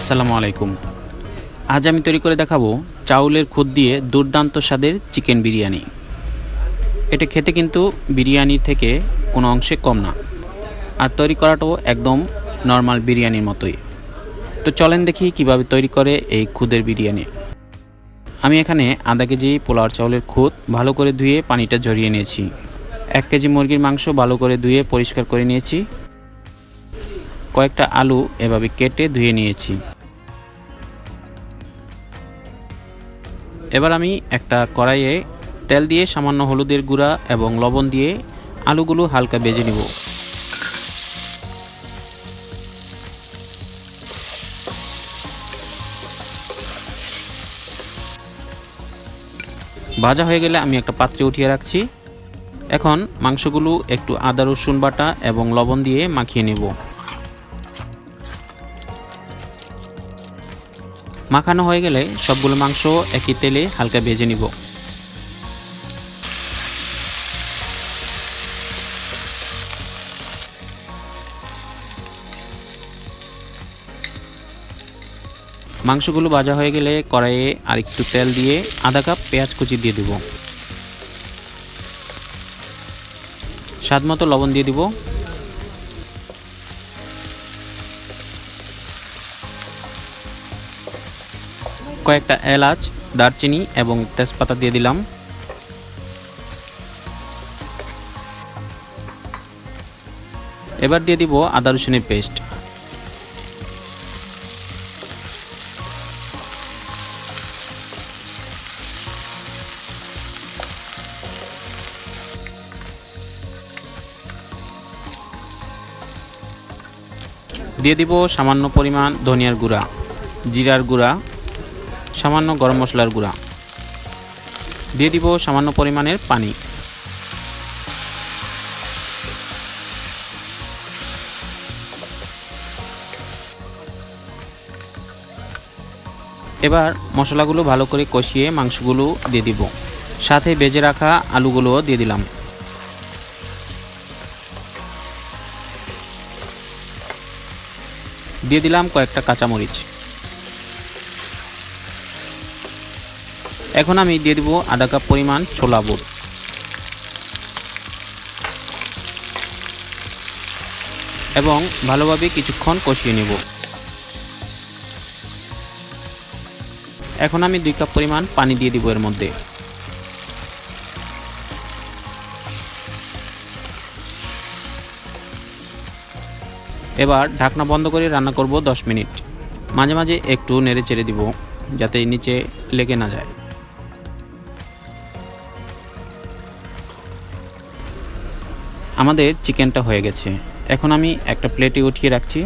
আসসালামু আলাইকুম। আজ আমি তৈরি করে দেখাবো চাউলের খুদ দিয়ে দুর্দান্ত স্বাদের চিকেন বিরিয়ানি। এটা খেতে কিন্তু বিরিয়ানির থেকে কোনো অংশে কম না, আর তৈরি করাটাও একদম নর্মাল বিরিয়ানির মতোই। তো চলেন দেখি কিভাবে তৈরি করে এই খুদের বিরিয়ানি। আমি এখানে আধা কেজি পোলাওর চাউলের খুদ ভালো করে ধুয়ে পানিটা ঝরিয়ে নিয়েছি। 1 কেজি মুরগির মাংস ভালো করে ধুয়ে পরিষ্কার করে নিয়েছি। কয়েকটা আলু এভাবে কেটে ধুয়ে নিয়েছি। এবার আমি একটা কড়াইয়ে তেল দিয়ে সামান্য হলুদের গুঁড়া এবং লবণ দিয়ে আলুগুলো হালকা ভেজে নিব। ভাজা হয়ে গেলে আমি একটা পাত্রে উঠিয়ে রাখছি। এখন মাংসগুলো একটু আদা রসুন বাটা এবং লবণ দিয়ে মাখিয়ে নেব। মাখানো হয়ে গেলে সবগুলো মাংস একই তেলে হালকা ভেজে নিব। মাংসগুলো ভাজা হয়ে গেলে কড়াইয়ে আরেকটু তেল দিয়ে আধা কাপ পেঁয়াজ কুচি দিয়ে দেব। স্বাদ মতো লবণ দিয়ে দিব। কয়েকটা এলাচ, দারচিনি এবং তেজপাতা দিয়ে দিলাম। এবার দিয়ে দিব আদা রসুনের পেস্ট। দিয়ে দিব সামান্য পরিমাণ ধনিয়ার গুঁড়া, জিরার গুঁড়া, সামান্য গরম মশলার গুঁড়া। দিয়ে দিব সামান্য পরিমাণের পানি। এবার মশলাগুলো ভালো করে কষিয়ে মাংসগুলো দিয়ে দিব। সাথে ভেজে রাখা আলুগুলোও দিয়ে দিলাম। দিয়ে দিলাম কয়েকটা কাঁচামরিচ। এখন আমি দিয়ে দিব আধা কাপ পরিমাণ ছোলা বুট এবং ভালোভাবে কিছুক্ষণ কষিয়ে নেব। এখন আমি 2 কাপ পরিমাণ পানি দিয়ে দিব এর মধ্যে। এবার ঢাকনা বন্ধ করে রান্না করব 10 মিনিট। মাঝে মাঝে একটু নেড়ে চেড়ে দিব যাতে নিচে লেগে না যায়। আমাদের চিকেনটা হয়ে গেছে। এখন আমি একটা প্লেটে উঠিয়ে রাখছি।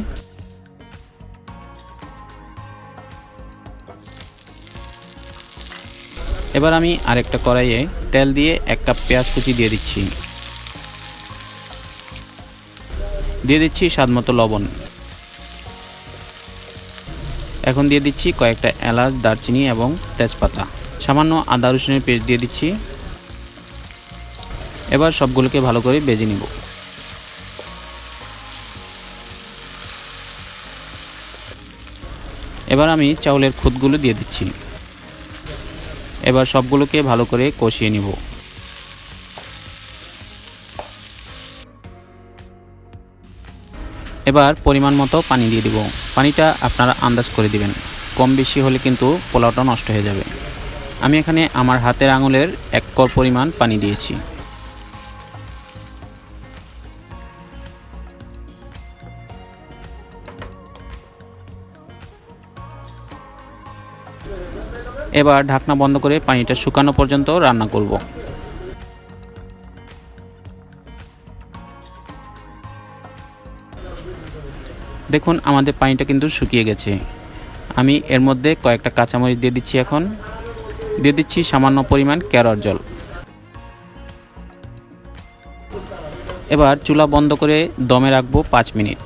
এবার আমি আরেকটা কড়াইয়ে তেল দিয়ে 1 কাপ পেঁয়াজ কুচি দিয়ে দিচ্ছি। দিয়ে দিচ্ছি স্বাদমতো লবণ। এখন দিয়ে দিচ্ছি কয়েকটা এলাচ, দারচিনি এবং তেজপাতা। সামান্য আদা রসুনের পেস্ট দিয়ে দিচ্ছি। এবার সবগুলোকে ভালো করে ভেজে নিব। এবার আমি চাউলের খুদগুলো দিয়ে দিচ্ছি। এবার সবগুলোকে ভালো করে কষিয়ে নিব। এবার পরিমাণ মতো পানি দিয়ে দিব। পানিটা আপনারা আন্দাজ করে দিবেন, কম বেশি হলে কিন্তু পোলাওটা নষ্ট হয়ে যাবে। আমি এখানে আমার হাতের আঙুলের 1 কর পরিমাণ পানি দিয়েছি। এবার ঢাকনা বন্ধ করে পানিটা শুকানো পর্যন্ত রান্না করব। দেখুন আমাদের পানিটা কিন্তু শুকিয়ে গেছে। আমি এর মধ্যে কয়েকটা কাঁচামরিচ দিয়ে দিচ্ছি। এখন দিয়ে দিচ্ছি সামান্য পরিমাণ কেওড়ার জল। এবার চুলা বন্ধ করে দমে রাখবো 5 মিনিট।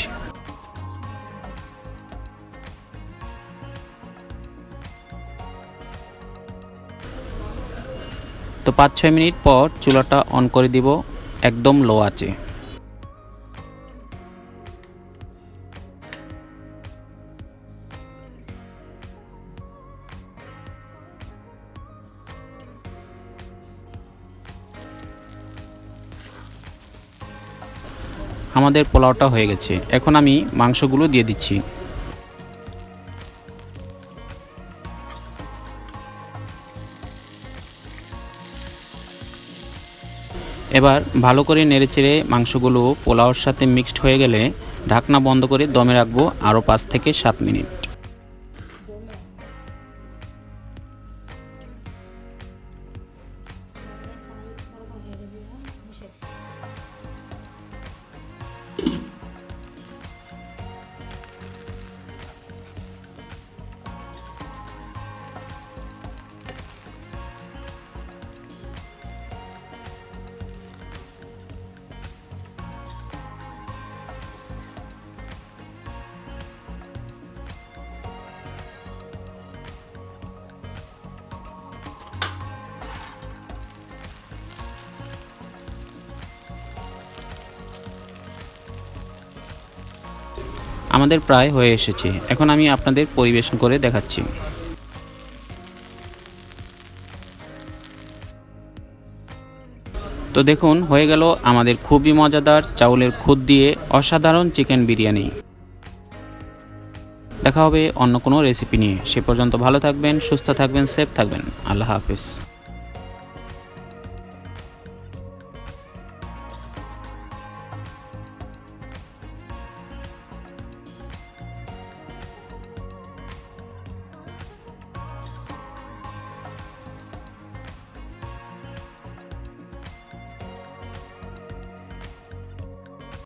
তো 5-6 মিনিট পর চুলাটা অন করে দিব একদম লো আঁচে। আমাদের পোলাওটা হয়ে গেছে। এখন আমি মাংসগুলো দিয়ে দিচ্ছি। এবার ভালো করে নেড়েচেড়ে মাংসগুলো পোলাওর সাথে মিক্সড হয়ে গেলে ঢাকনা বন্ধ করে দমে রাখবো আরও 5 থেকে 7 মিনিট। আমাদের প্রায় হয়ে এসেছে। এখন আমি আপনাদের পরিবেশন করে দেখাচ্ছি। তো দেখুন, হয়ে গেল আমাদের খুবই মজাদার চাউলের খুদ দিয়ে অসাধারণ চিকেন বিরিয়ানি। দেখা হবে অন্য কোনো রেসিপি নিয়ে। সে পর্যন্ত ভালো থাকবেন, সুস্থ থাকবেন, সেফ থাকবেন। আল্লাহ হাফেজ।